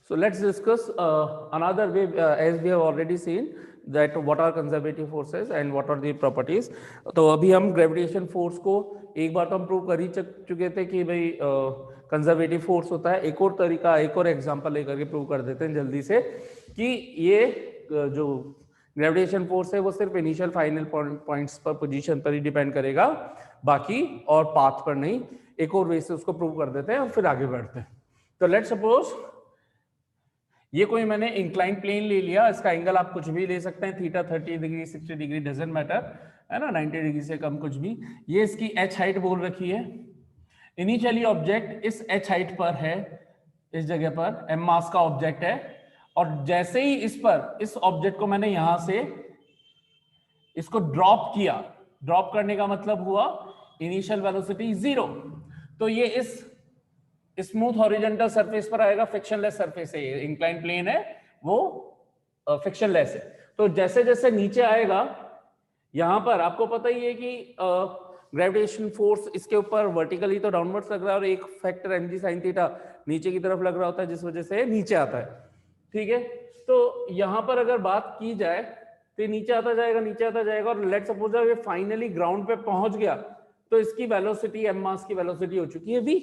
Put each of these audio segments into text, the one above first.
So let's discuss another way, as we have already seen that what are conservative forces and what are the properties. तो अभी हम gravitation force को एक बार तो हम prove कर ही चुके थे कि भाई कंजर्वेटिव फोर्स होता है. एक और तरीका, एक और एग्जांपल लेकर के प्रूव कर देते हैं जल्दी से कि ये जो ग्रेविटेशन फोर्स है वो सिर्फ इनिशियल फाइनल पॉइंट्स पर, पोजीशन पर ही डिपेंड करेगा, बाकी और पाथ पर नहीं. एक और वे से उसको प्रूव कर देते हैं और फिर आगे बढ़ते हैं. तो लेट्स सपोज ये कोई मैंने इंक्लाइन प्लेन ले लिया, इसका एंगल आप कुछ भी ले सकते हैं, theta 30 degree 60 degree doesn't matter, है ना, 90 डिग्री से कम कुछ भी. ये इसकी एच हाइट बोल रखी है. इनिशियली ऑब्जेक्ट इस एच हाइट पर है, इस जगह पर एम मास का ऑब्जेक्ट है, और जैसे ही इस ऑब्जेक्ट को मैंने यहां से इसको ड्रॉप किया, ड्रॉप करने का मतलब हुआ इनिशियल वेलोसिटी 0, तो ये इस स्मूथ हॉरिजॉन्टल सरफेस पर आएगा. फ्रिक्शनलेस सरफेस है, ये इंक्लाइन प्लेन है, वो फ्रिक्शनलेस है. तो जैसे जैसे नीचे आएगा, यहां पर आपको पता ही है कि ग्रेविटेशन फोर्स इसके ऊपर वर्टिकली तो डाउनवर्ड्स लग रहा है, और एक फैक्टर mg sin थीटा नीचे की तरफ लग रहा होता है, जिस वजह से नीचे आता है. ठीक है, तो यहां पर अगर बात की जाए तो नीचे आता जाएगा, नीचे आता जाएगा, और लेट्स सपोज ये फाइनली ग्राउंड पे पहुंच गया, तो इसकी वेलोसिटी, एम मास की वेलोसिटी हो चुकी है v.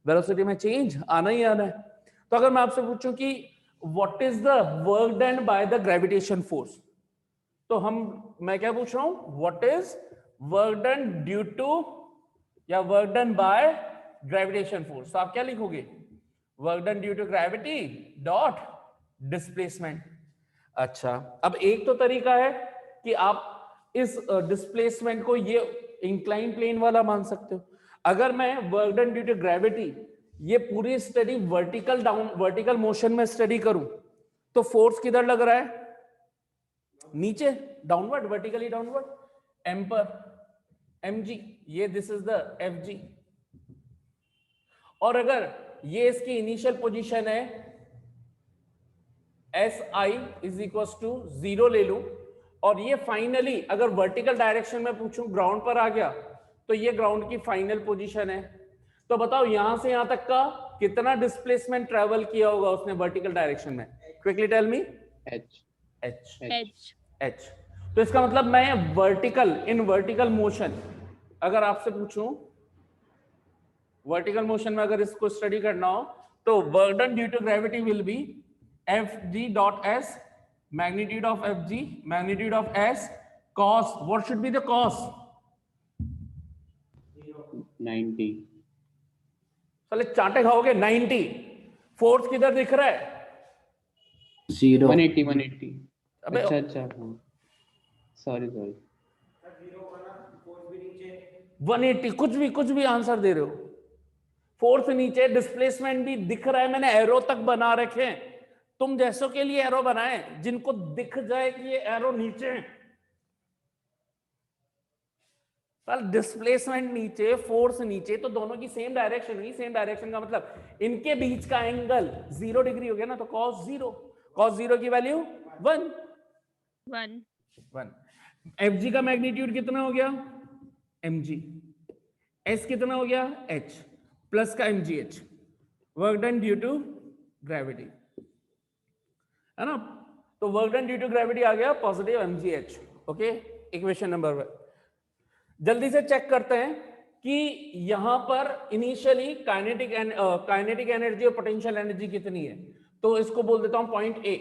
वेलोसिटी में चेंज आना ही आना है. तो अगर मैं आपसे पूछूं कि what is the work done by the gravitation force, तो मैं क्या पूछ रहा हूं, what is work done due to या work done by gravitation force. तो आप क्या लिखोगे, work done due to gravity dot displacement. अच्छा, अब एक तो तरीका है कि आप इस डिस्प्लेसमेंट को ये इंक्लाइन प्लेन वाला मान सकते हो. अगर मैं work done due to gravity ये पूरी स्टडी वर्टिकल मोशन में स्टडी करूं, तो फोर्स किधर लग रहा है, नीचे, डाउनवर्ड, वर्टिकली डाउनवर्ड, एम पर mg, ये दिस इज द fg. और अगर ये इसकी इनिशियल पोजीशन है si इज इक्वल टू 0 ले लूं, और ये फाइनली अगर वर्टिकल डायरेक्शन में पूछूं ग्राउंड पर आ गया, तो ये ग्राउंड की फाइनल पोजीशन है. तो बताओ यहां से यहां तक का कितना डिस्प्लेसमेंट ट्रेवल किया होगा उसने वर्टिकल डायरेक्शन में, क्विकली टेल मी. h. तो इसका मतलब मैं वर्टिकल मोशन अगर आपसे पूछूं, वर्टिकल मोशन में अगर इसको स्टडी करना हो, तो work done due to gravity will be fg dot s, magnitude of fg, magnitude of s, cos, what should be the cos, 90. चले चांटे खाओगे. 90. फोर्स किधर दिख रहा है, 0. 180. अबे अच्छा सॉरी 180, कुछ भी आंसर दे रहे हो. फोर्स नीचे, डिस्प्लेसमेंट भी दिख रहा है, मैंने एरो तक बना रखे हैं. तुम जैसों के लिए एरो बनाए जिनको दिख जाए कि ये एरो नीचे है. डिस्प्लेसमेंट नीचे, फोर्स नीचे, तो दोनों की सेम डायरेक्शन ही. सेम डायरेक्शन का मतलब इनके बीच का एंगल 0 डिग्री हो गया ना, तो cos 0 की वैल्यू 1. fg का मैग्नीट्यूड कितना हो गया, mg. s कितना हो गया, h प्लस का mgh, work done due to gravity, है ना. तो work done due to gravity आ गया positive mgh. Okay, equation number 1. जल्दी से चेक करते हैं कि यहां पर इनिशियली काइनेटिक एनर्जी और पोटेंशियल एनर्जी कितनी है. तो इसको बोल देता हूं पॉइंट ए,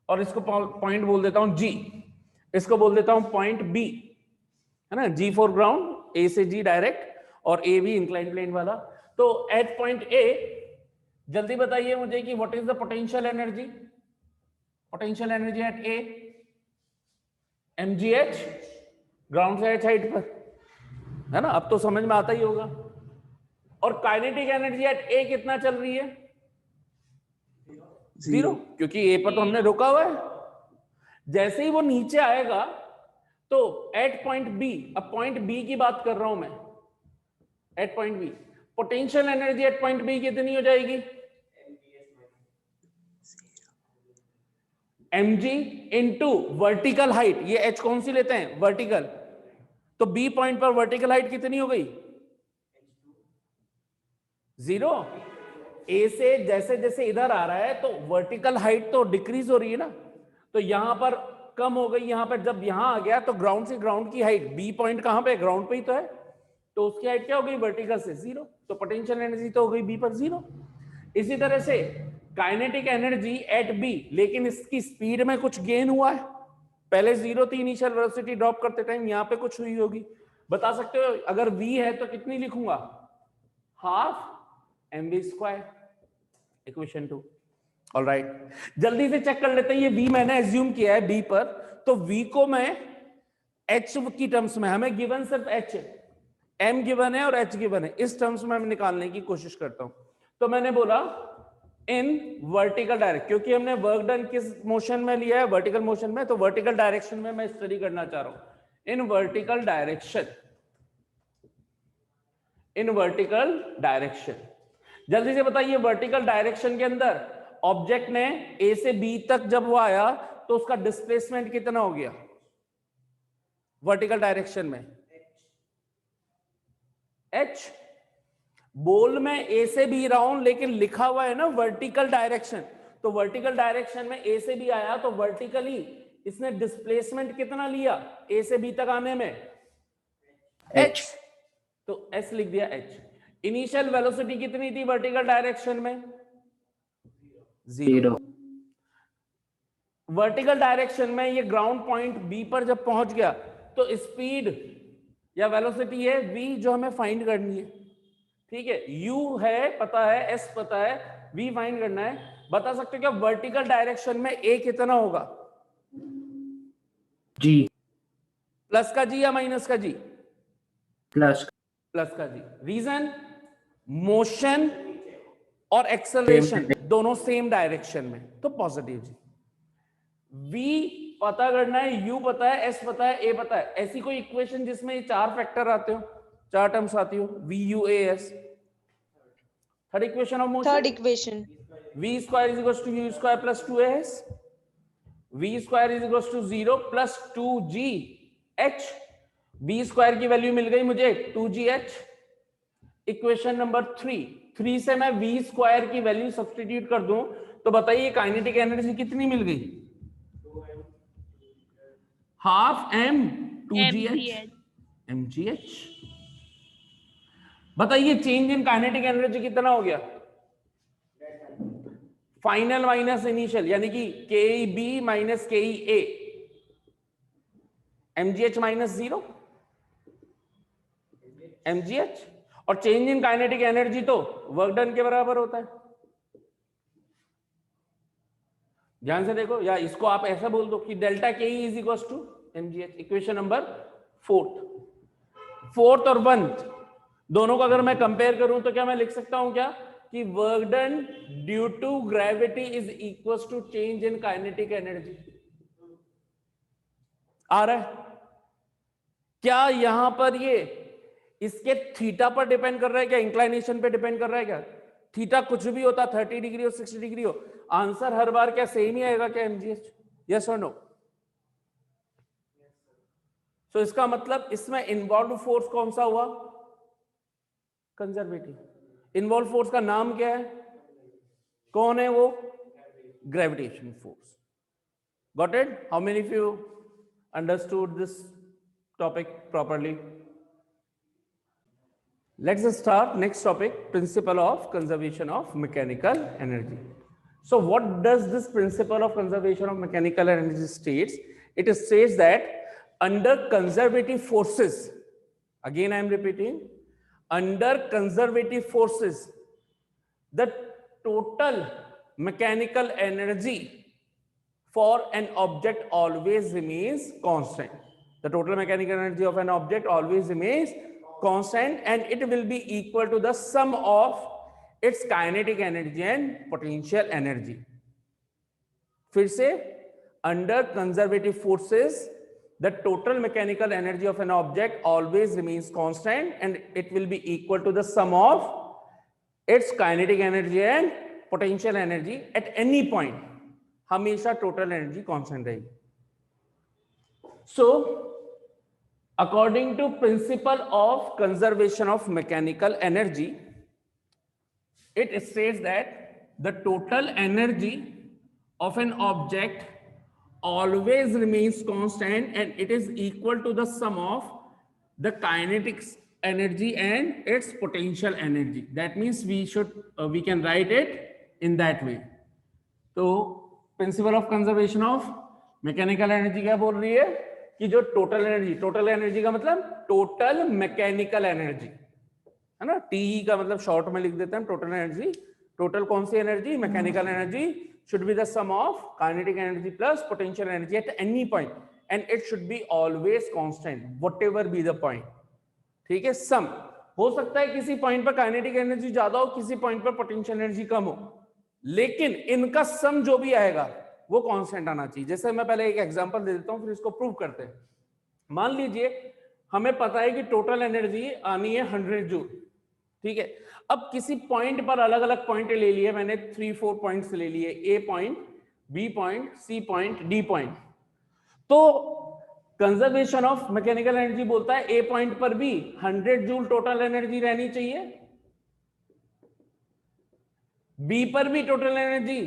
और इसको पॉइंट बोल देता हूं जी, इसको बोल देता हूं पॉइंट बी, है ना. जी फॉर ग्राउंड, ए से जी डायरेक्ट, और ए भी इंक्लाइन प्लेन वाला. तो एट पॉइंट ए जल्दी बताइए मुझे कि what is the potential energy. Potential energy at A mgh, ground से एच हाइट पर, है ना. अब तो समझ में आता ही होगा. और काइनेटिक एनर्जी एट ए कितना चल रही है, 0, क्योंकि ए पर तो हमने रोका हुआ है. जैसे ही वो नीचे आएगा तो एट पॉइंट बी, अब पॉइंट बी की बात कर रहा हूं मैं, at point B potential energy at point B कितनी हो जाएगी, mg इंटू वर्टिकल हाइट. ये h कौन सी लेते हैं, वर्टिकल. तो b पॉइंट पर वर्टिकल हाइट कितनी हो गई, 0. ए से जैसे जैसे इधर आ रहा है तो वर्टिकल हाइट तो डिक्रीज हो रही है ना, तो यहां पर कम हो गई, यहां पर जब यहां आ गया तो ग्राउंड से ग्राउंड की हाइट, बी पॉइंट कहां पे, ग्राउंड पे ही तो है, तो उसकी हाइट क्या हो गई, वर्टिकल से 0, तो पोटेंशियल एनर्जी तो हो गई बी पर 0। इसी तरह से काइनेटिक एनर्जी एट बी, लेकिन इसकी स्पीड में कुछ गेन हुआ है, पहले 0 थी इनिशियल वेलोसिटी ड्रॉप करते टाइम, यहां पे कुछ हुई होगी, बता सकते हो अगर v है तो कितनी लिखूंगा, half mv square, equation 2। Alright, जल्दी से चेक कर लेते हैं, ये v मैंने एज्यूम किया है b पर, तो v को मैं h की टर्म्स में, हमें गिवन सिर्फ h है, m गिवन है और h गिवन है, इस टर्म्स में हम निकालने की कोशिश करता हूं। तो मैंने बोला इन वर्टिकल डायरेक्शन, क्योंकि हमने वर्क डन किस मोशन में लिया है, वर्टिकल मोशन में, तो वर्टिकल डायरेक्शन में मैं स्टडी करना चाह रहा हूं, in vertical direction, in vertical direction. जल्दी से बताइए, वर्टिकल डायरेक्शन के अंदर ऑब्जेक्ट ने ए से बी तक जब वो आया तो उसका डिस्प्लेसमेंट कितना हो गया वर्टिकल डायरेक्शन में, h। बोल में ए से बी रहा हूं, लेकिन लिखा हुआ है ना वर्टिकल डायरेक्शन, तो वर्टिकल डायरेक्शन में ए से बी आया तो वर्टिकली इसने डिस्प्लेसमेंट कितना लिया ए से बी तक आने में, h, तो s लिख दिया h। इनिशियल वेलोसिटी कितनी थी वर्टिकल डायरेक्शन में, 0। वर्टिकल डायरेक्शन में ये ग्राउंड पॉइंट बी पर जब पहुंच गया तो स्पीड या वेलोसिटी है v जो हमें फाइंड करनी है, ठीक है, u है पता है, s पता है, v फाइंड करना है। बता सकते हो क्या वर्टिकल डायरेक्शन में a कितना होगा, जी, प्लस का जी या माइनस का जी, प्लस का जी। रीजन, मोशन और एक्सेलरेशन दोनों सेम डायरेक्शन में, तो पॉजिटिव जी। v पता करना है, u पता है, s पता है, a पता है। ऐसी कोई इक्वेशन जिसमें ये 4 फैक्टर आते हो, 4 टर्म्स आती हो, v u a s। Third equation of motion, Third equation. v square is equal to u square plus 2as, v square is equal to 0 plus 2g h, v square की value मिल गई मुझे 2gh। Equation number 3 से मैं v square की value substitute कर दूं तो बताइए काइनेटिक एनर्जी कितनी मिल गई, हाफ m 2gh mgh। बताइए चेंज इन काइनेटिक एनर्जी कितना हो गया, फाइनल माइनस इनिशियल, यानी कि के बी माइनस के ए, mgh माइनस 0 mgh, और चेंज इन काइनेटिक एनर्जी तो वर्क डन के बराबर होता है। ध्यान से देखो, या इसको आप ऐसा बोल दो कि delta K is equal to mgh। Equation number 4th और 1 दोनों को अगर मैं कंपेयर करूं तो क्या मैं लिख सकता हूं क्या कि work done due to gravity is equal to change in kinetic energy. आ रहा है क्या, यहां पर ये इसके थीटा पर डिपेंड कर रहा है क्या, इंक्लाइनेशन पे डिपेंड कर रहा है क्या, थीटा कुछ भी होता 30 डिग्री हो 60 डिग्री हो, आंसर हर बार क्या सेम ही आएगा क्या mgh, यस और नो। तो इसका मतलब इसमें इन्वॉल्व फोर्स कौन सा हुआ, कंजर्वेटिव। इन्वॉल्व फोर्स का नाम क्या है, कौन है वो, gravitation force. Got it, how many of you understood this topic properly. Let's start next topic, principle of conservation of mechanical energy. So what does this principle of conservation of mechanical energy states? It states that under conservative forces, again I am repeating, under conservative forces, the total mechanical energy for an object always remains constant. The total mechanical energy of an object always remains constant, and it will be equal to the sum of its kinetic energy and potential energy. फिर से, under conservative forces the total mechanical energy of an object always remains constant, and it will be equal to the sum of its kinetic energy and potential energy at any point. हमेशा total energy constant रहेगी. So according to principle of conservation of mechanical energy, it states that the total energy of an object always remains constant and it is equal to the sum of the kinetic energy and its potential energy. That means we can write it in that way. तो principle of conservation of mechanical energy क्या बोल रही है कि जो total energy का मतलब total mechanical energy है ना, टीई का मतलब शॉर्ट में लिख देते हैं टोटल एनर्जी। टोटल कौन सी energy? Mechanical energy should be the sum of kinetic energy plus potential energy at any point and it should be always constant whatever be the point। ठीक है, सम हो सकता है किसी पॉइंट पर काइनेटिक एनर्जी ज्यादा हो, किसी पॉइंट पर पोटेंशियल एनर्जी कम हो, लेकिन इनका सम जो भी आएगा वो कांस्टेंट आना चाहिए। जैसे मैं पहले एक एग्जांपल दे देता हूं फिर इसको प्रूव करते हैं। मान लीजिए हमें पता है कि टोटल एनर्जी आनी है 100 जूल, ठीक है। अब किसी पॉइंट पर अलग अलग पॉइंट ले लिए मैंने, 3-4 पॉइंट्स ले लिए, A point, B point, C point, D point. तो कंजर्वेशन ऑफ मैकेनिकल एनर्जी बोलता है ए पॉइंट पर भी 100 जूल टोटल एनर्जी रहनी चाहिए, बी पर भी टोटल एनर्जी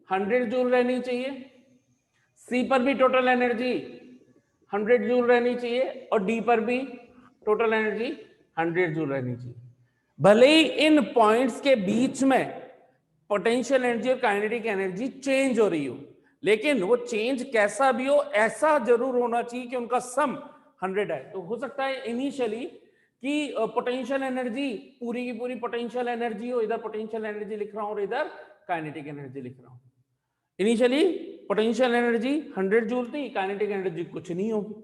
100 जूल रहनी चाहिए, सी पर भी टोटल एनर्जी 100 जूल रहनी चाहिए और डी पर भी टोटल एनर्जी 100 जूल रहनी चाहिए। भले ही इन पॉइंट्स के बीच में पोटेंशियल एनर्जी और काइनेटिक एनर्जी चेंज हो रही हो, लेकिन वो चेंज कैसा भी हो ऐसा जरूर होना चाहिए कि उनका सम 100 है। तो हो सकता है इनिशियली कि पोटेंशियल एनर्जी पूरी की पूरी पोटेंशियल एनर्जी हो, इधर पोटेंशियल एनर्जी लिख रहा हूं और इधर काइनेटिक एनर्जी लिख रहा हूं। इनिशियली पोटेंशियल एनर्जी 100 जूल थी, काइनेटिक एनर्जी कुछ नहीं होगी,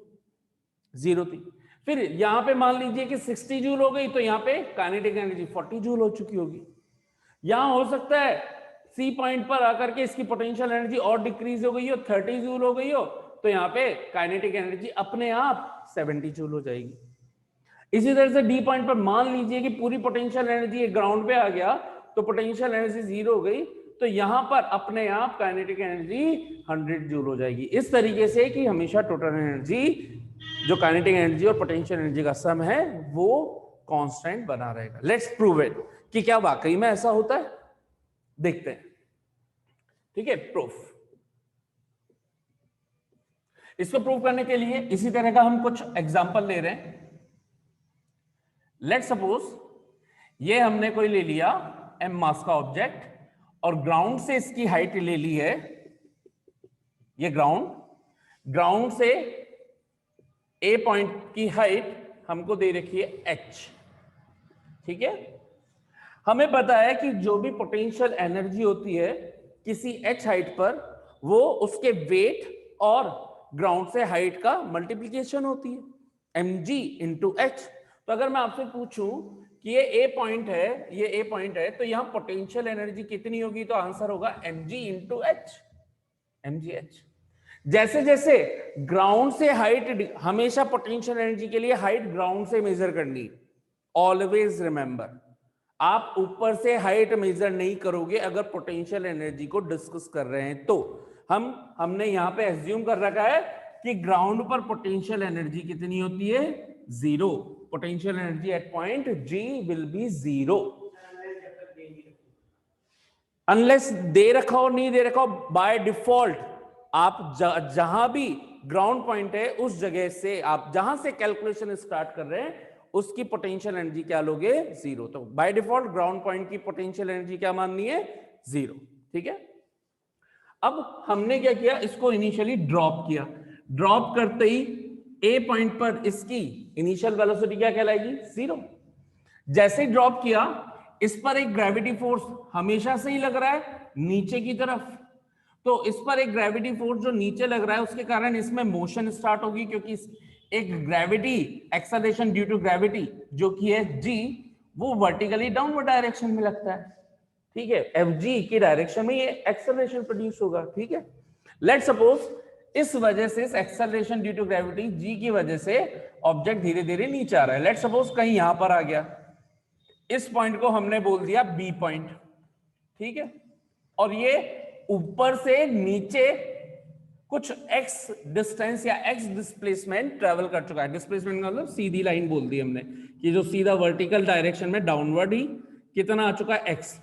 0 थी। फिर यहां पे मान लीजिए कि 60 जूल हो गई तो यहां पे काइनेटिक एनर्जी 40 जूल हो चुकी होगी। यहां हो सकता है सी पॉइंट पर आकर के इसकी पोटेंशियल एनर्जी और डिक्रीज हो गई हो, 30 जूल हो गई हो, तो यहां पे काइनेटिक एनर्जी अपने आप 70 जूल हो जाएगी। इसी तरह से डी पॉइंट पर मान लीजिए कि पूरी पोटेंशियल एनर्जी ग्राउंड पे आ गया तो पोटेंशियल एनर्जी 0 हो गई, तो यहां पर अपने आप काइनेटिक एनर्जी 100 जूल हो जाएगी। इस तरीके से कि हमेशा टोटल एनर्जी जो काइनेटिक एनर्जी और पोटेंशियल एनर्जी का सम है वो कांस्टेंट बना रहेगा। लेट्स प्रूव इट कि क्या वाकई में ऐसा होता है, देखते हैं। ठीक है, प्रूफ। इसको प्रूव करने के लिए इसी तरह का हम कुछ एग्जांपल ले रहे हैं। लेट्स सपोज ये हमने कोई ले लिया m मास का ऑब्जेक्ट और ग्राउंड से इसकी हाइट ले ली है, ये ग्राउंड से ए पॉइंट की हाइट हमको दे रखी है h। ठीक है, हमें पता है कि जो भी पोटेंशियल एनर्जी होती है किसी h हाइट पर वो उसके वेट और ग्राउंड से हाइट का मल्टीप्लिकेशन होती है, mg इंटू h। तो अगर मैं आपसे पूछूं कि ये ए पॉइंट है, तो यहां पोटेंशियल एनर्जी कितनी होगी, तो आंसर होगा mg इंटू h, mgh। जैसे जैसे ग्राउंड से हाइट, हमेशा पोटेंशियल एनर्जी के लिए हाइट ग्राउंड से मेजर करनी, ऑलवेज रिमेंबर। आप ऊपर से हाइट मेजर नहीं करोगे अगर पोटेंशियल एनर्जी को डिस्कस कर रहे हैं। तो हमने यहां पे एज्यूम कर रखा है कि ग्राउंड पर पोटेंशियल एनर्जी कितनी होती है, 0। Potential energy at point G will be 0 unless they रखा हो नहीं दे रखा हो। बाय डिफॉल्ट आप जहां भी ग्राउंड पॉइंट है उस जगह से आप जहां से कैलकुलेशन स्टार्ट कर रहे हैं उसकी पोटेंशियल एनर्जी क्या लोगे, 0। तो बाय डिफॉल्ट ग्राउंड पॉइंट की पोटेंशियल एनर्जी क्या माननी है, 0। ठीक है, अब हमने क्या किया, इसको इनिशियली ड्रॉप किया। ड्रॉप करते ही ए पॉइंट पर इसकी इनिशियल वेलोसिटी क्या कहलाएगी, 0। जैसे ही ड्रॉप किया इस पर एक ग्रेविटी फोर्स हमेशा से ही लग रहा है नीचे की तरफ, तो इस पर एक ग्रेविटी फोर्स जो नीचे लग रहा है उसके कारण इसमें मोशन स्टार्ट होगी, क्योंकि एक gravity acceleration due to gravity जो कि है g, वो वर्टिकली डाउनवर्ड डायरेक्शन में लगता है। ठीक है, fg की डायरेक्शन में ये एक्सेलरेशन प्रोड्यूस होगा। ठीक है, लेट्स सपोज इस वजह से, इस acceleration due to gravity g की वजह से ऑब्जेक्ट धीरे धीरे नीचे आ रहा है। लेट्स सपोज कहीं यहां पर आ गया, इस पॉइंट को हमने बोल दिया b पॉइंट। ठीक है, और ये ऊपर से नीचे कुछ x डिस्टेंस या x डिस्प्लेसमेंट ट्रेवल कर चुका है। डिस्प्लेसमेंट का मतलब सीधी लाइन बोल दी हमने कि जो सीधा वर्टिकल डायरेक्शन में डाउनवर्ड ही कितना आ चुका है, x।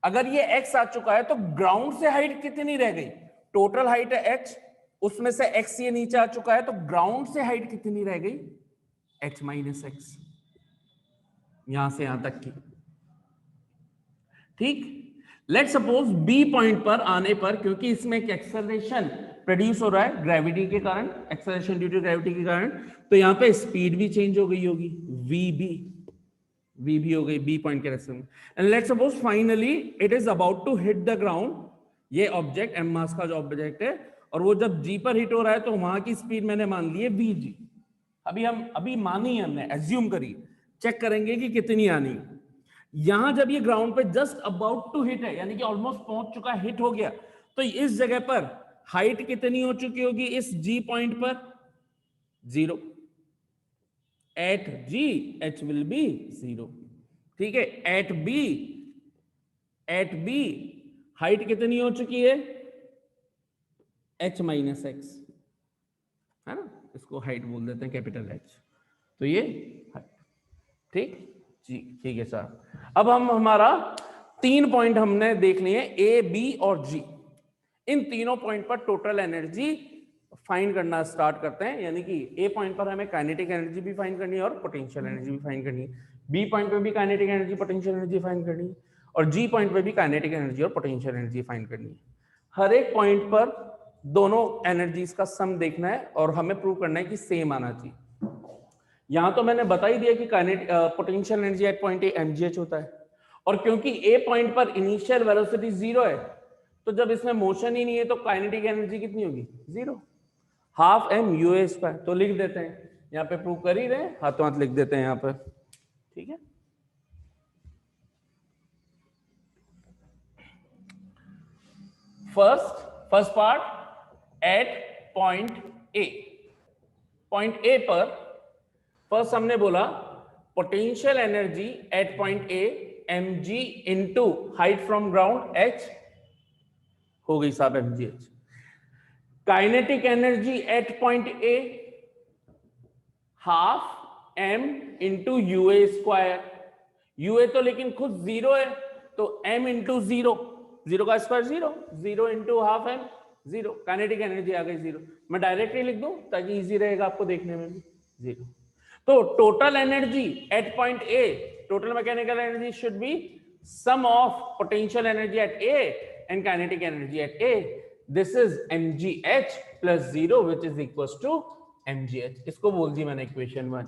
अगर ये x आ चुका है तो ग्राउंड से हाइट कितनी रह गई? टोटल हाइट है h, उसमें से x ये नीचे आ चुका है तो ग्राउंड से हाइट कितनी रह गई? h माइनस एक्स, यहां से यहां तक की। ठीक, लेट सपोज बी पॉइंट पर आने पर, क्योंकि इसमें एक एक्सेलरेशन प्रोड्यूस हो रहा है ग्रेविटी के कारण, एक्सेलरेशन ड्यू टू ग्रेविटी के कारण, तो यहां पे स्पीड भी चेंज हो गई होगी, वी भी हो गई बी पॉइंट के रेस्पेक्ट में। And let suppose finally it is about to hit the ground, ये ऑब्जेक्ट एम मास का जो ऑब्जेक्ट है, और वो जब जी पर हिट हो रहा है तो वहां की स्पीड मैंने मान ली है वी जी। अभी मानी हमने, एज्यूम करी, चेक करेंगे कि कितनी आनी। यहां जब ये ग्राउंड पे जस्ट अबाउट टू हिट है, यानी कि ऑलमोस्ट पहुंच चुका, हिट हो गया, तो इस जगह पर हाइट कितनी हो चुकी होगी इस जी पॉइंट पर? 0। At G h will be 0। ठीक है, एट बी हाइट कितनी हो चुकी है? एच माइनस एक्स, है ना, इसको हाइट बोल देते हैं कैपिटल एच, तो ये हाइट। ठीक जी, ठीक है सर। अब हम हमारा 3 पॉइंट हमने देख लिए, ए बी और जी। इन तीनों पॉइंट पर टोटल एनर्जी फाइंड करना स्टार्ट करते हैं, यानी कि ए पॉइंट पर हमें काइनेटिक एनर्जी भी फाइंड करनी है और पोटेंशियल एनर्जी भी फाइंड करनी है, बी पॉइंट पे भी kinetic energy potential energy find करनी है, और जी पॉइंट पे भी काइनेटिक एनर्जी और पोटेंशियल एनर्जी फाइंड करनी है। हर एक पॉइंट पर दोनों एनर्जीज का सम देखना है और हमें प्रूव करना है कि सेम आना चाहिए। यहां तो मैंने बता ही दिया कि potential energy at point A mgh होता है, और क्योंकि ए पॉइंट पर इनिशियल वेलोसिटी 0 है, तो जब इसमें मोशन ही नहीं है तो काइनेटिक एनर्जी कितनी होगी? 0, half m u A square. तो लिख देते हैं, यहाँ पे प्रूव कर ही रहे, हाथों हाथ लिख देते हैं यहाँ पर। ठीक है, first part at point A पर फर्स्ट हमने बोला potential energy at point A mg into height from ground h हो गई साहब mgh। Kinetic energy at point A half m into u A square, u A तो लेकिन खुद 0 है, तो m इंटू 0 का square 0 into half m 0, kinetic energy आ गई 0। मैं डायरेक्टली लिख दूं ताकि इजी रहेगा आपको देखने में भी, 0। तो total energy at point A, total mechanical energy should be sum of potential energy at A and kinetic energy at A. This is mgh plus 0 which is equal to mgh। इसको बोल दी मैंने equation 1।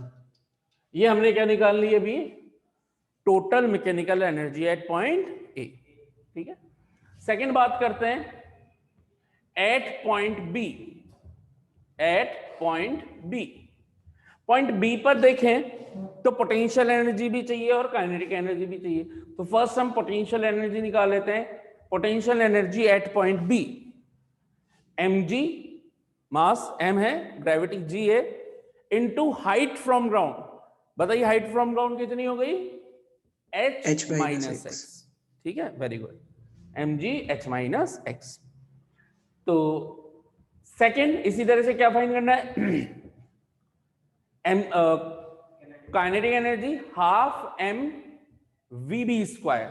ये हमने क्या निकाल ली अभी? Total mechanical energy at point A. ठीक है, सेकेंड बात करते हैं at point B. Point B पर देखें तो पोटेंशियल एनर्जी भी चाहिए और काइनेटिक एनर्जी भी चाहिए। तो फर्स्ट हम पोटेंशियल एनर्जी निकाल लेते हैं। Potential energy at point B, mg mass m है, ग्रेविटी g है, इनटू हाइट फ्रॉम ग्राउंड। बताइए हाइट फ्रॉम ग्राउंड कितनी हो गई? h minus x. ठीक है, very good, mg h minus x. तो सेकेंड इसी तरह से क्या फाइंड करना है? Kinetic energy half m vb square,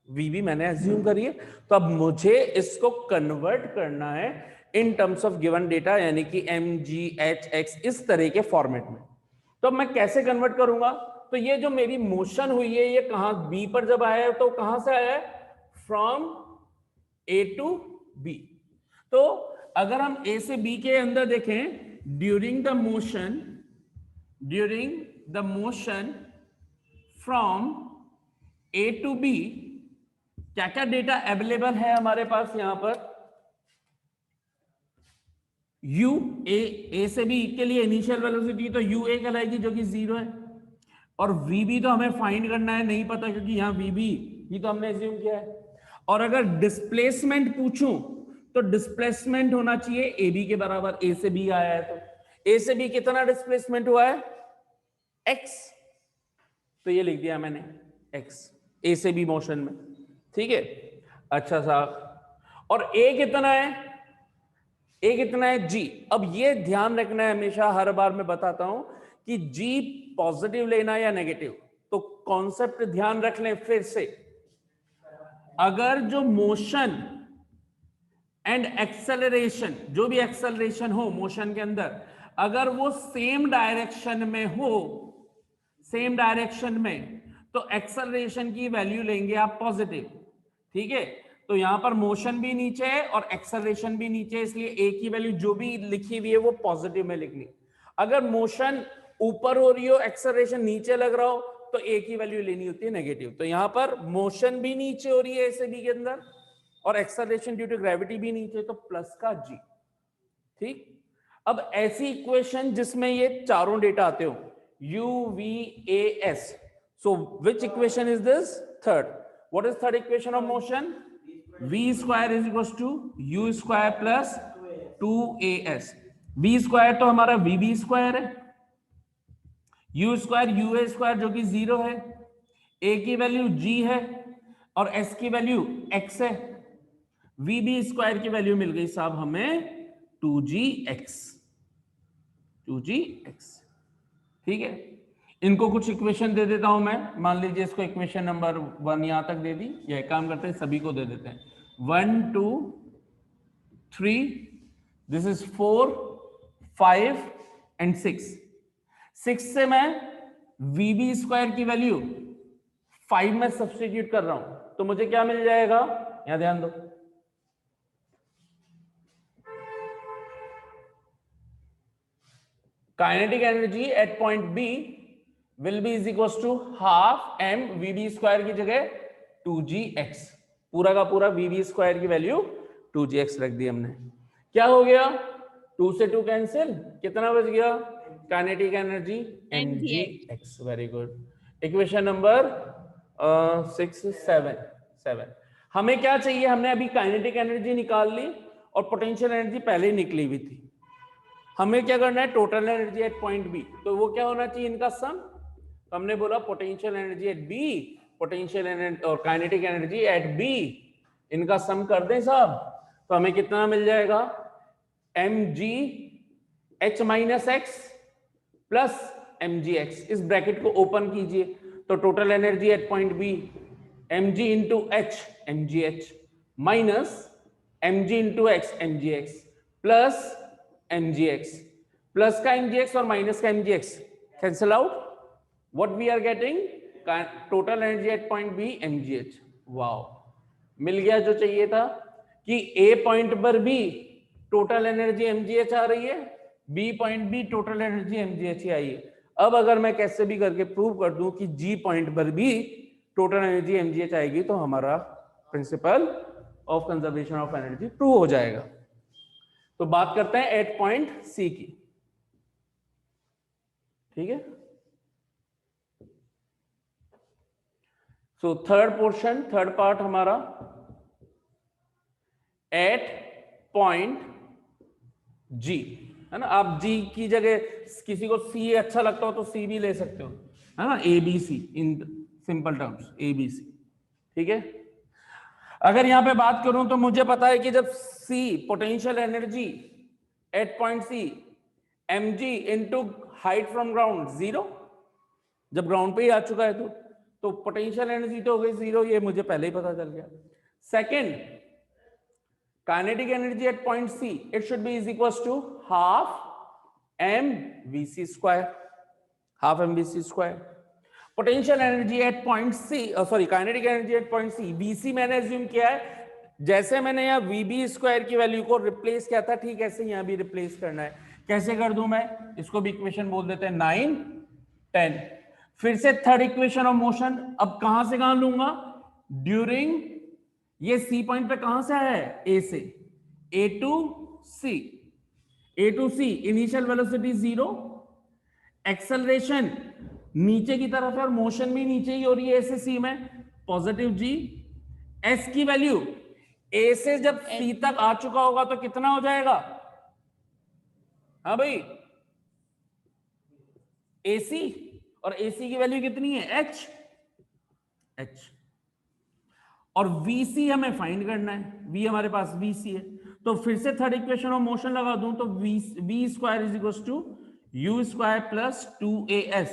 vb मैंने अज्यूम करी है, तो अब मुझे इसको कन्वर्ट करना है in terms of given data, यानी कि mgh इस तरह के फॉर्मेट में। तो अब मैं कैसे कन्वर्ट करूंगा? तो ये जो मेरी मोशन हुई है ये कहां, बी पर जब आया है तो कहां से आया है? From A to B. तो अगर हम ए से बी के अंदर देखें, during the motion from A to B क्या क्या डेटा अवेलेबल है हमारे पास? यहां पर यू ए से बी के लिए इनिशियल वेलोसिटी तो यू ए कहलाएगी जो कि 0 है, और वी बी तो हमें फाइंड करना है, नहीं पता क्योंकि यहां वी बी ही तो हमने एज्यूम किया है। और अगर डिस्प्लेसमेंट पूछूं तो डिस्प्लेसमेंट होना चाहिए ए बी के बराबर, ए से बी आया है तो ए से बी कितना डिस्प्लेसमेंट हुआ है? एक्स, तो ये लिख दिया मैंने एक्स ए से बी मोशन में। ठीक है, अच्छा साहब, और ए कितना है? ए कितना है? जी। अब ये ध्यान रखना है हमेशा, हर बार मैं बताता हूं कि जी पॉजिटिव लेना या नेगेटिव, तो कॉन्सेप्ट ध्यान रख लें फिर से। अगर जो मोशन एंड एक्सेलरेशन, जो भी एक्सेलरेशन हो मोशन के अंदर, अगर वो सेम डायरेक्शन में हो, सेम डायरेक्शन में, तो एक्सेलरेशन की वैल्यू लेंगे आप पॉजिटिव। ठीक है, तो यहां पर मोशन भी नीचे है और एक्सेलरेशन भी नीचे है, इसलिए ए की वैल्यू जो भी लिखी हुई है वो पॉजिटिव में लिखनी। अगर मोशन ऊपर हो रही हो, एक्सेलरेशन नीचे लग रहा हो, तो ए की वैल्यू लेनी होती है नेगेटिव। तो यहां पर मोशन भी नीचे हो रही है ए से बी के अंदर और एक्सेलरेशन ड्यू टू ग्रेविटी भी नीचे, तो प्लस का जी। ठीक, अब ऐसी इक्वेशन जिसमें ये चारों डेटा आते हो, u v a s, so which equation is this? Third. What is third equation of motion? V square is equals to u square plus 2as। v square तो हमारा vb square है, u square ua square जो कि 0 है, a की value g है और s की वैल्यू x है। vb square की वैल्यू मिल गई साहब हमें 2gx। ठीक है, इनको कुछ इक्वेशन दे देता हूं मैं। मान लीजिए इसको इक्वेशन नंबर 1 यहां तक दे दी, या काम करते हैं सभी को दे देते हैं। 1 2 3, दिस इज 4 5 एंड 6 से मैं वीबी स्क्वायर की वैल्यू 5 में सब्स्टिट्यूट कर रहा हूं, तो मुझे क्या मिल जाएगा, यहां ध्यान दो। Kinetic energy at point B will be is equal to half m v B square की जगह 2gx। पूरा का पूरा वीबी स्क्वायर की वैल्यू 2gx रख दी हमने। क्या हो गया, 2 से 2 कैंसिल, कितना बच गया, kinetic energy mgx। Very good. Equation number 6 7। हमें क्या चाहिए, हमने अभी काइनेटिक एनर्जी निकाल ली और पोटेंशियल एनर्जी पहले ही निकली हुई थी। हमें क्या करना है, total energy at point B, तो वो क्या होना चाहिए, इनका सम। तो हमने बोला potential energy at B, potential energy और काइनेटिक एनर्जी एट बी, इनका सम कर दें साहब, तो हमें कितना मिल जाएगा, mg h minus x plus mgx। इस ब्रैकेट को ओपन कीजिए, तो total energy at point B mg into H mgh minus mg into x mgx plus mgx, plus का mgx और माइनस का mgx cancel out, what we are getting, total energy at point B mgh। Wow, मिल गया जो चाहिए था, कि ए पॉइंट पर भी टोटल एनर्जी mgh आ रही है, बी पॉइंट भी टोटल एनर्जी mgh ही आई है। अब अगर मैं कैसे भी करके प्रूव कर दूं कि जी पॉइंट पर भी टोटल एनर्जी mgh आएगी, तो हमारा principle of conservation of energy prove हो जाएगा। तो बात करते हैं एट पॉइंट सी की। ठीक है, so third portion, third part हमारा एट पॉइंट जी है ना। आप जी की जगह किसी को सी अच्छा लगता हो तो सी भी ले सकते हो, है ना, A B C in simple terms, A B C. ठीक है, अगर यहां पे बात करूं तो मुझे पता है कि जब C potential energy at point C mg into height from ground 0, जब ग्राउंड पे ही आ चुका है तो पोटेंशियल एनर्जी तो हो गई 0, ये मुझे पहले ही पता चल गया। Second, kinetic energy at point C it should be is equal to half m v C square, half m v C square. Potential energy at point C, sorry kinetic energy at point C, v C मैंने assume किया है, जैसे मैंने यहाँ v B square की value को replace किया था, ठीक ऐसे यहाँ भी रिप्लेस करना है। कैसे कर दूं मैं, इसको भी इक्वेशन बोल देते हैं 9 10। फिर से थर्ड इक्वेशन ऑफ मोशन, अब कहां से कहां लूंगा, ड्यूरिंग, ये सी पॉइंट पे कहां से आया है, ए से, A to C, A to C, initial velocity 0, acceleration नीचे की तरफ है और मोशन भी नीचे ही हो रही है ए से सी में, पॉजिटिव जी। एस की वैल्यू ए से जब सी तक आ चुका होगा तो कितना हो जाएगा, हाँ भाई, एसी, और एसी की वैल्यू कितनी है, एच, और वीसी हमें फाइंड करना है, वी हमारे पास वीसी है। तो फिर से थर्ड इक्वेशन ऑफ मोशन लगा दूं तो v square is equal to u square plus 2as।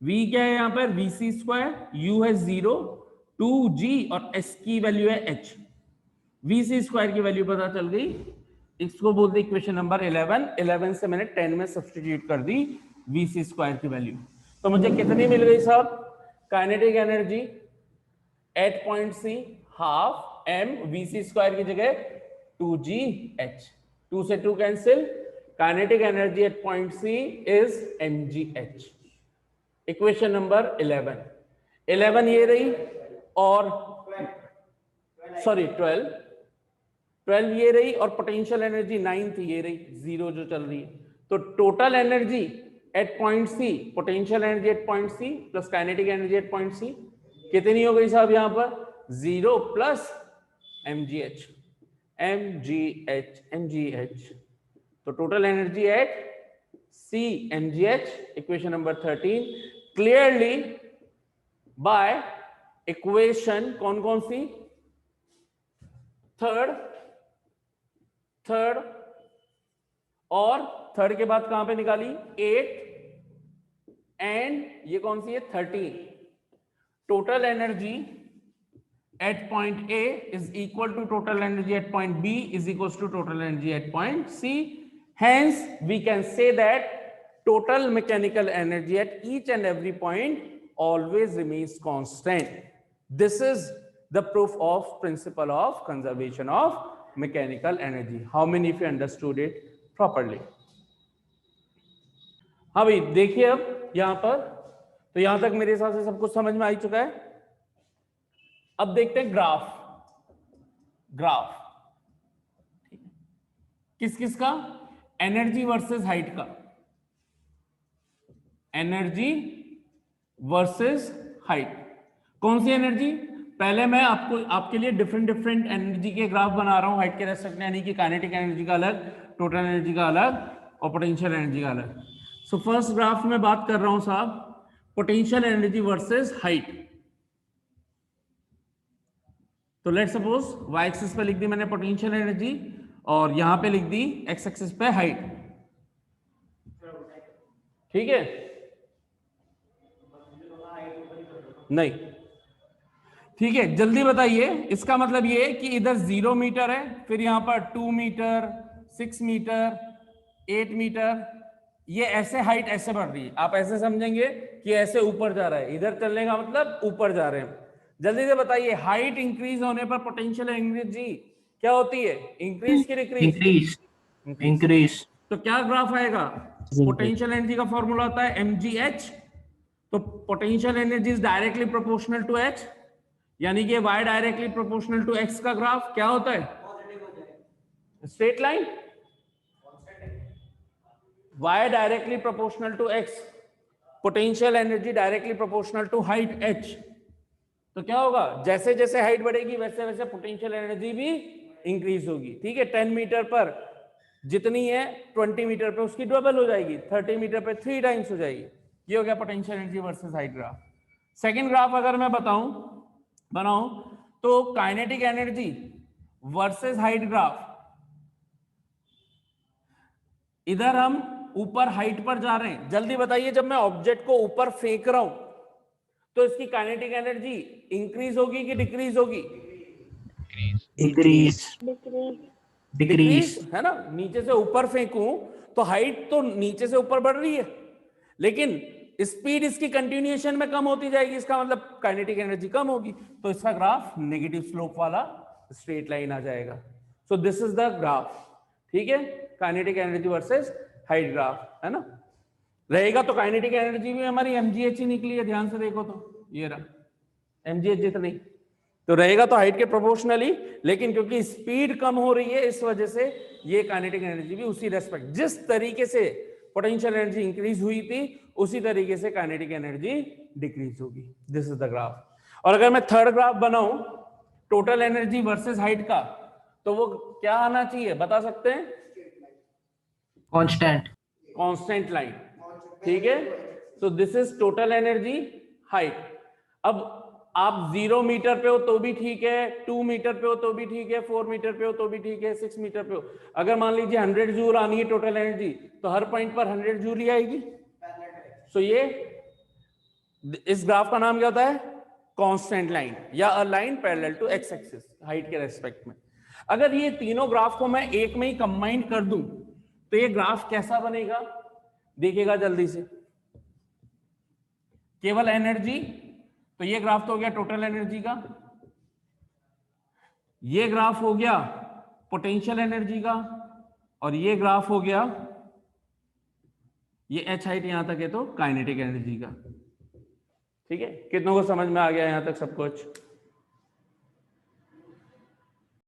V क्या है यहां पर, वीसी स्क्वायर, यू है 0 2g और s की वैल्यू है h, vc स्क्वायर की वैल्यू पता चल गई, इसको बोलते इक्वेशन नंबर 11। 11 से मैंने 10 में सब्स्टिट्यूट कर दी vc स्क्वायर की वैल्यू, तो मुझे कितनी मिल गई साहब? Kinetic energy at point C half m vc square की जगह 2gh, 2 से 2 cancel, kinetic energy at point C is mgh। Equation number 11 ये रही, और सॉरी 12 ये रही, और पोटेंशियल एनर्जी 9 ये रही, 0 जो चल रही है। तो total energy at point C, potential energy at point C plus kinetic energy at point C कितनी हो गई साहब? यहां पर 0 प्लस mgh, तो total energy at C mgh, equation number 13 clearly by equation कौन कौन सी? थर्ड, और थर्ड के बाद कहां पे निकाली? 8, एंड ये कौन सी है? 13। Total energy at point A is equal to total energy at point B is equal to total energy at point C. Hence we can say that total mechanical energy at each and every point always remains constant. This is the proof of principle of conservation of mechanical energy. How many of you understood it properly? हाँ भाई देखिए, अब यहां पर तो यहां तक मेरे हिसाब से सब कुछ समझ में आ चुका है। अब देखते हैं ग्राफ किस किस का? एनर्जी वर्सेस हाइट का, एनर्जी वर्सेस हाइट। कौन सी एनर्जी? पहले मैं आपके लिए डिफरेंट एनर्जी के ग्राफ बना रहा हूं हाइट के रेस्पेक्ट में, यानी कि काइनेटिक एनर्जी का अलग, टोटल एनर्जी का अलग और पोटेंशियल एनर्जी का अलग। सो फर्स्ट ग्राफ में बात कर रहा हूं साहब पोटेंशियल एनर्जी वर्सेस हाइट। तो लेट्स सपोज y एक्सिस पे लिख दी मैंने पोटेंशियल एनर्जी और यहां पे लिख दी x एक्सिस पे हाइट, ठीक है? नहीं, ठीक है, जल्दी बताइए। इसका मतलब ये कि इधर 0 मीटर है, फिर यहां पर 2 मीटर, 6 मीटर, 8 मीटर, ये ऐसे हाइट ऐसे बढ़ रही है। आप ऐसे समझेंगे कि ऐसे ऊपर जा रहा है, इधर चलने का मतलब ऊपर जा रहे हैं। जल्दी से बताइए, हाइट इंक्रीज होने पर पोटेंशियल एनर्जी क्या होती है? इंक्रीज की डिक्रीज? इंक्रीज। तो क्या ग्राफ आएगा? पोटेंशियल एनर्जी का फॉर्मूला होता है mgh, तो potential energy is directly proportional to h, यानी कि y directly proportional to x का ग्राफ क्या होता है? Straight line. y directly proportional to x, potential energy directly proportional to height h। तो क्या होगा? जैसे जैसे हाइट बढ़ेगी वैसे वैसे पोटेंशियल एनर्जी भी इंक्रीज होगी, ठीक है? 10 मीटर पर जितनी है 20 मीटर पे उसकी डबल हो जाएगी, 30 मीटर पे 3 टाइम्स हो जाएगी। ये हो गया potential energy versus height graph. Second graph अगर मैं बनाऊं तो kinetic energy versus height graph. इधर हम ऊपर हाइट पर जा रहे हैं, जल्दी बताइए, जब मैं ऑब्जेक्ट को ऊपर फेंक रहा हूं तो इसकी काइनेटिक एनर्जी इंक्रीज होगी कि डिक्रीज होगी? डिक्रीज, है ना? नीचे से ऊपर फेंकूं तो हाइट तो नीचे से ऊपर बढ़ रही है, लेकिन स्पीड इसकी कंटिन्यूएशन में कम होती जाएगी, इसका मतलब काइनेटिक एनर्जी कम होगी, तो इसका ग्राफ नेगेटिव स्लोप वाला स्ट्रेट लाइन आ जाएगा। So this is the graph, ठीक है? Kinetic energy versus height graph, है ना? रहेगा तो काइनेटिक एनर्जी भी हमारी mgh ही निकली है, ध्यान से देखो तो ये रहा mgh जितनी, तो रहेगा तो हाइट के प्रोपोर्शनली, लेकिन क्योंकि स्पीड कम हो रही है इस वजह से ये काइनेटिक एनर्जी भी उसी रेस्पेक्ट, जिस तरीके से पोटेंशियल एनर्जी इंक्रीज हुई थी उसी तरीके से काइनेटिक एनर्जी डिक्रीज होगी। This is the graph. और अगर मैं थर्ड ग्राफ बनाऊं टोटल एनर्जी वर्सेस हाइट का, तो वो क्या आना चाहिए बता सकते हैं? कांस्टेंट लाइन, ठीक है? So this is total energy height. अब आप 0 मीटर पे हो तो भी ठीक है, 2 मीटर पे हो तो भी ठीक है, 4 मीटर पे हो तो भी ठीक है, 6 मीटर पे हो। अगर मान लीजिए 100 जूल आनी है टोटल एनर्जी, तो हर पॉइंट पर 100 जूल ही आएगी। सो ये इस ग्राफ का नाम क्या होता है? कांस्टेंट लाइन या a line parallel to x axis height के रेस्पेक्ट में। अगर ये तीनों ग्राफ को मैं एक में ही कंबाइन कर दूं तो ये ग्राफ कैसा बनेगा, देखिएगा जल्दी से। केवल एनर्जी, तो ये ग्राफ तो हो गया टोटल एनर्जी का, ये ग्राफ हो गया पोटेंशियल एनर्जी का, और ये ग्राफ हो गया, ये एच हाइट यहां तक है तो काइनेटिक एनर्जी का। ठीक है, कितनों को समझ में आ गया यहां तक सब कुछ?